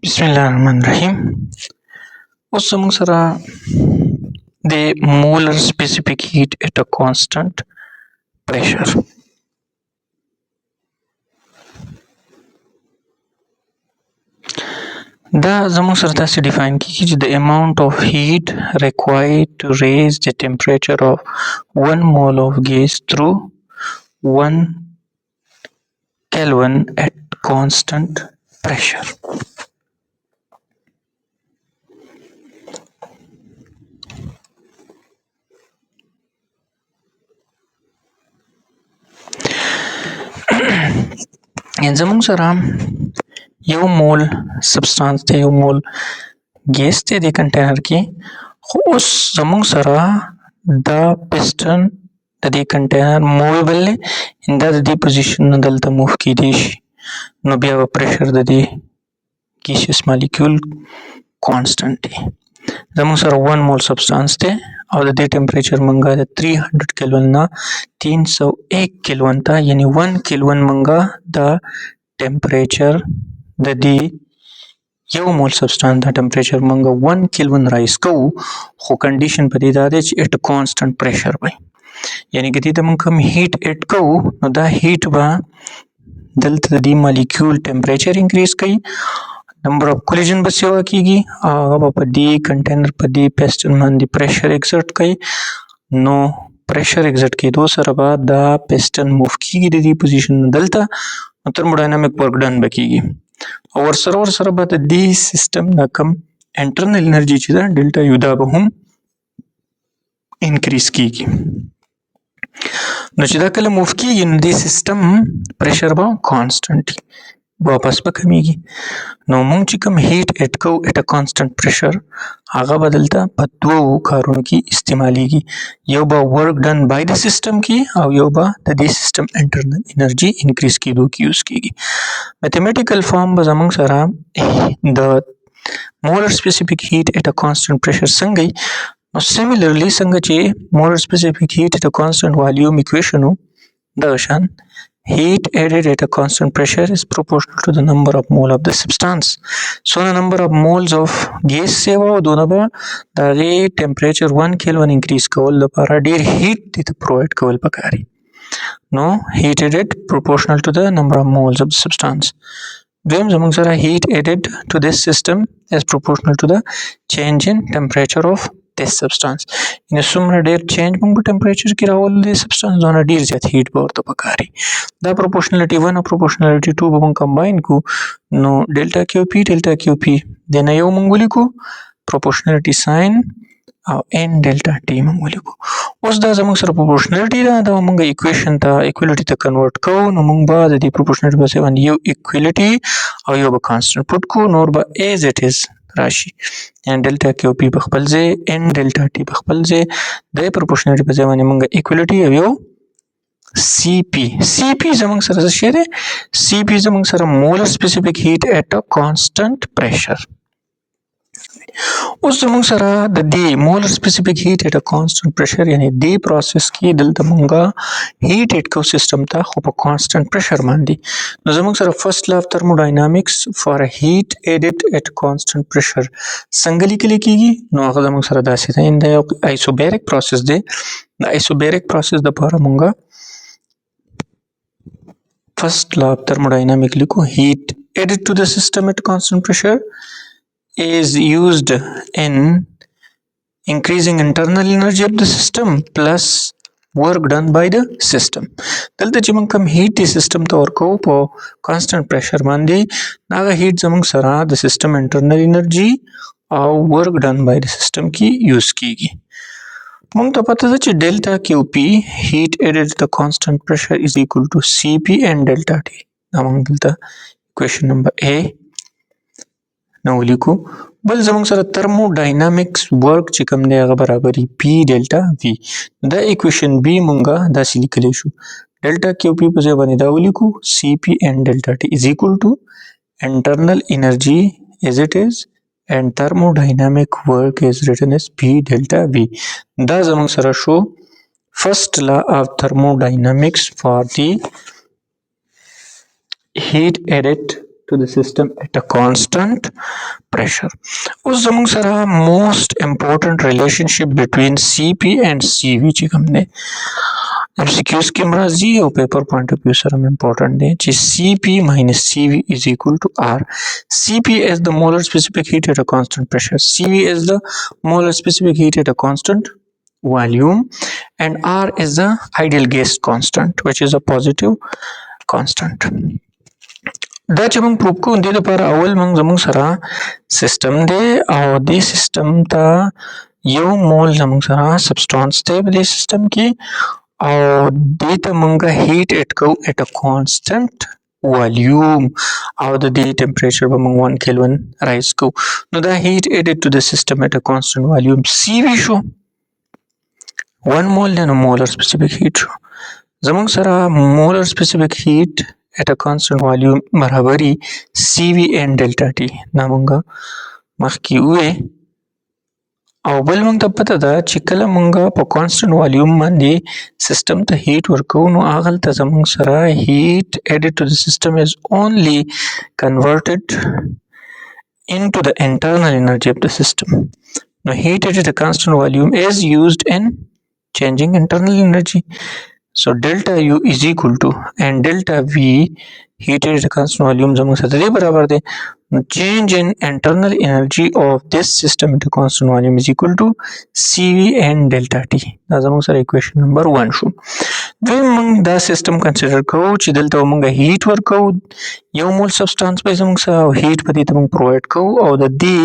बिस्मिल्लाहिर्रहमानिर्रहीम। उस समय सरा the molar specific heat at a constant pressure. The zaman sara dase define ki the amount of heat required to raise the temperature of 1 mole of gas through 1 Kelvin at constant pressure. En zaman sara یو مول سبستانس ته یو مول ګیس ته د کنټینر کې خو اوس زموږ سره دا پسټن د دې کنټینر موویبل دی دا د دې پوزیشن نه دلته موو کیدی شي نو بیا به پریشر د دې ګیسیس مالیکول کانسټنټ دی. زموږ سره 1 مول سبستانس دی او د دې ټمپریچر مونږه د 300 کیلوین نه 301 کیلوین ته یعنی 1 کیلوین مونږه د ټمپریچر د دې یو مول سبستانس د ټمپریچر مونږه 1 کیلوین رایز کوو خو کنډیشن په دې دا دی چې اټ کانسټنټ پریشر وي یعنی که دې ته مونږ کوم هیټ اډ کوو نو دا هیټ به دلته د دې مالیکول ټمپریچر انکریز کوي نمبر اف کولیجن به سیوا کیږي هغه به په دې کنټینر په دې پیسټن باندې پریشر ایکزرټ کوي نو پریشر ایکزرټ کېدو سره به دا پیسټن موو کیږي د دې پوزیشن نه دلته نو ترموډاینامیک ورک ډن به کیږي او ورسره به د دې سیستم نه کم انټرنل انرژي چې ده ډلټا یو دا به هم انکریز کیږي نو چې دا کله موو کیږي نو دې سیستم پریشر به کانسټنټ واپس به کمیږي نو مونږ چې کوم هیټ اډ کوو اټ ا کانسټنټ پریشر هغه به دلته په دوو کارونو کې استعمالیږي یو به ورک ډن بای د سیستم کې او یو به د دې سیستم انټرنل انرژي انکریز کېدو کې یوز کیږي. میتھمیټیکل فارم به زموږ سره د molar specific heat at a constant pressure څنګه نو similarly څنګه چې molar specific heat at a constant volume equation دغه شان heat added at a constant pressure is proportional to the number of mole of the substance. So the number of moles of gas سیوا او دونه به د هغې ټمپریچر 1 کیلوین انکریز کول لپاره ډېر هیټ دې ته پرووایډ کول پکار دي نو heat added proportional to the number of moles of the substance. دویم زموږ سره heat added to this system is proportional to the change in temperature of this substance. یعنې څومره ډېر چینج موږ په ټمپریچر کې راولو د سبستانس دونه ډېر زیات هیټ به ورته پکار وي. دا پروپورشنالټي 1 او پروپورشنالټي 2 به موږ کمباین کړو نو ډلټا کیو پی د نه یو موږ ولیکو پروپورشنالټي ساین او ان ډلټا ټي موږ ولیکو. اوس دا زموږ سره پروپورشنالټي ده دا موږ ایکویشن ته ایکوالټي ته کنورټ کوو نو موږ به د دې پروپورشنالټي په ځای باندې یو ایکوالټي او یو به کانسټنټ پټ کړو نور به ایز اټ از راشي یعنې ډلټا کیو پی په خپل ځای ان ډلټا ټي په خپل ځای د پروپورشنالټي په ځای باندې موږ ایکوالټي او یو سی پی زموږ سره څه شی دی سی پی زموږ سره molar specific heat at a constant pressure. اوس زموږ سره د دې molar specific heat at a constant pressure یعنی دې پروسس کې دلته مونږه هیټ اډ کوو سیستم ته خو په کانسټنټ پریشر باندې نو زموږ سره فرست لا اف تھرموډاینامیکس فار هیټ اډډ اټ کانسټنټ پریشر څنګه لیکل کیږي نو هغه زموږ سره داسې ده دا یو ایسوبیریک پروسس دی د ایسوبیریک پروسس دپاره مونږه first law of thermodynamic لیکو heat added to the system at constant pressure is used in increasing internal energy of the system plus work done by the system. دلته چې موږ کوم هیټ دی سیستم ته ورکوو په کانسټنټ پریشر باندې هغه هیټ زموږ سره د سیستم انټرنل انرژي او ورک ډن بای د سیستم کې یوز کیږي. موږ ته پته ده چې ډلټا کیو پی هیټ اډډ د کانسټنټ پریشر از ایکول ټو سی پی ان ډلټا ټي دا موږ دلته اکویشن نمبر ا نو ولیکو. بل زموږ سره ترموډاینامیکس ورک چې کوم دی هغه برابري پی ډلټا وی دا اکویشن بی مونږه داسې لیکلی شو ډلټا کیو پی په ځای باندې دا ولیکو سی پی ان ډلټا ټي از ایکول ټو انټرنل انرژي as it is and thermodynamic work is written as P delta V. دا زموږ سره شو first law of thermodynamics for the heat added to the system at a constant pressure. उस जमुंग सरा most important relationship between CP and CV ची हमने MCQs के मराजी और paper point of view sir हम important है ची CP minus CV is equal to R. CP is the molar specific heat at a constant pressure. CV is the molar specific heat at a constant volume, and R is the ideal gas constant, which is a positive constant. دا چې موږ پروف کوو د لپاره اول موږ زموږ سره سیستم دی او دې سیستم ته یو مول زموږ سره سبسټانس دی په دې سیستم کې او دې ته موږ هیټ اډ کوو اټ ا کانسټنټ واليوم او د دې ټمپریچر به موږ 1 کیلوین رایز کوو نو دا هیټ اډډ ټو د سیستم اټ ا کانسټنټ واليوم سی وی شو 1 mole then a molar specific heat شو زموږ سره molar specific heat at a constant volume برابري CV and delta T دا مونږه مخکې وې او بل مونږ ته پته ده چې کله مونږه په constant volume باندې سیستم ته هیټ ورکو نو هغلته زموږ سره heat added to the system is only converted into the internal energy of the system. Now heat at a constant volume is used in changing internal energy. So delta U is equal to and delta V heat at a constant volume زموږ سره دې برابر دی change in internal energy of this system at a constant volume is equal to CV and delta T. دا زموږ سره equation number 1 شو. دوی موږ دا سیستم کنسیډر کوو چې دلته موږ هیټ ورکو یو مول سبسټانس به زموږ سره هیټ په دې ته موږ پرووایډ کوو او د دې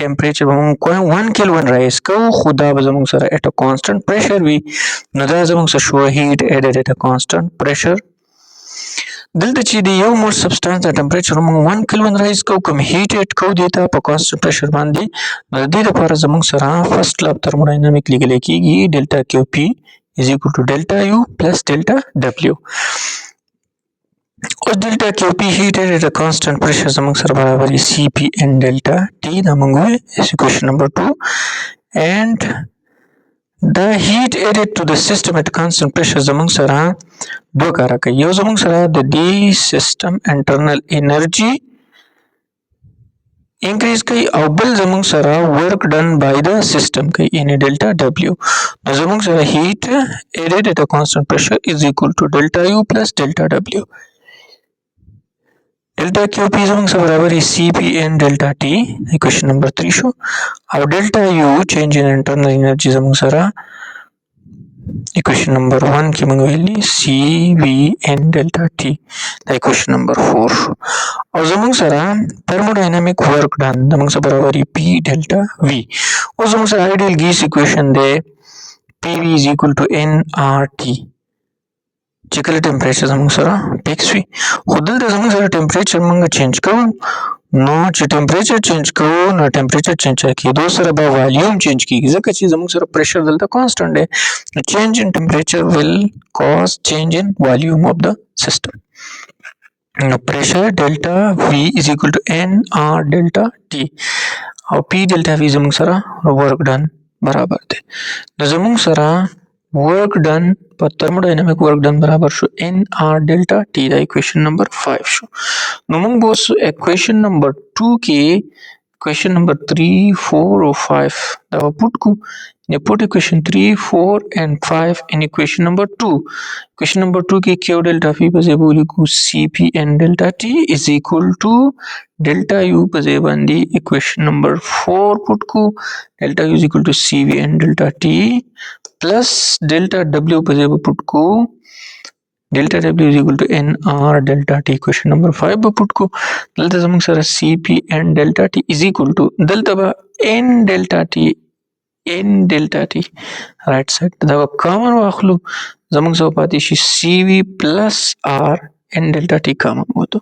ټمپریچر به موږ 1 کیلوین رایز کوو خو دا به زموږ سره اټ ا کانسټنټ پریشر وي نو دا زموږ سره شو هیټ اډډ اټ ا کانسټنټ پریشر دلته چې د یو مول سبسټانس د ټمپریچر موږ 1 کیلوین رایز کوو کوم هیټ اډ کوو دیتا په کانسټنټ پریشر باندې نو د دې لپاره زموږ سره فرست لا ترموډاینامیک لیکل کېږي ډیلټا کیو پی is equal to delta U plus delta W. और delta QP heat at a constant pressure زموږ سره برابر CP and delta T دا موږ is equation number 2 and the heat added to the system at constant pressure زموږ سره دوه کاره کوي یو زموږ سره د دې system internal energy increase کوي او بل زموږ سره work done by the system کوي یعنی delta W نو زموږ سره heat added at a constant pressure is equal to delta U plus delta W. delta QP زموږ سره برابر CP and delta T equation number 3 شو او delta U change in internal energy زموږ سره equation number 1 کې موږ ویلي CV and delta T دا equation number 4 شو او زموږ سره thermodynamic work done زموږ سره برابر P delta V او زموږ سره ideal gas equation دی PV is equal to nRT چې کله ټمپریچر زموږ سره فکس وي خو دلته زموږ سره ټمپریچر موږ چینج کوو نو چې ټمپریچر چینج کوو نو ټمپریچر چینج کېدو سره به والیوم چینج کیږي ځکه چې زموږ سره پریشر دلته کانسټنټ دی نو چینج ان ټمپریچر will cause change in volume of the system. نو پریشر ډیلټا V is equal to nR ډیلټا T او P ډیلټا V زموږ سره ورک ډن برابر دی نو زموږ سره work done په thermodynamic work done برابر شو nR delta T دا equation number 5 شو نو موږ به اوس equation number 2 کې equation number 3 4 او 5 دا پټ کو ne put equation 3 4 and 5 in equation number 2 equation number 2 کې q delta v په ځای ولیکو cp and delta t is equal to delta u په ځای باندې equation number 4 put کو delta u is equal to cv and delta t plus delta w په ځای put کو delta w is equal to nr delta t equation number 5 به put کو دلته زموږ سره cp and delta t is equal to دلته به n delta t right side دا کامن واخلو زموږ سره پاتې شي cv plus r n delta t کامن وته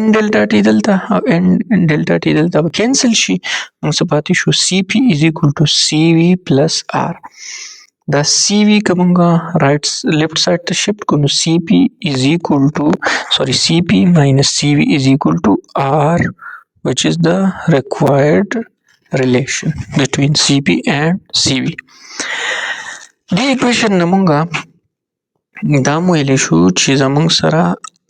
n delta t دلته او n delta t دلته به کینسل شي موږ سره پاتې شو cp is equal to cv plus r دا cv کومه رائټ لیفټ سایډ ته شفت کو نو cp is equal to cp minus cv is equal to r which is the required relation between cp and cv دی equation نمونګه دا مو ویلی شو چې زمونږ سره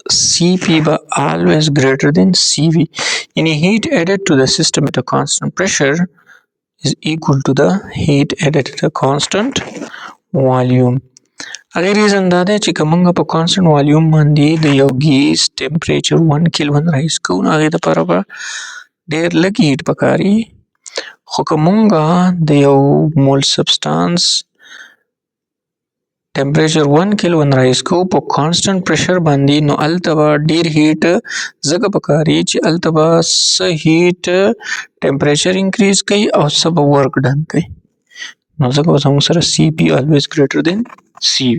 Cp by always greater than Cv. Any heat added to the system at a constant pressure is equal to the heat added at a constant volume. اگر ریزن دا دی چې که موږ په کانسټنټ والیوم باندې د یو ګیس ټمپریچر 1 کیلوین رایز کوو نو هغې دپاره به ډېر لږ هیټ پکار وي خو که موږ د یو مول سبسټانس ټمپریچر 1 کیلوین رایز کوو په کانسټنټ پریشر باندې نو هلته به ډېر هیټ ځکه پکار وي چې هلته به څه هیټ ټمپریچر انکریز کوي او څه به ورک ډن کوي نو ځکه به زموږ سره CP always greater than CV.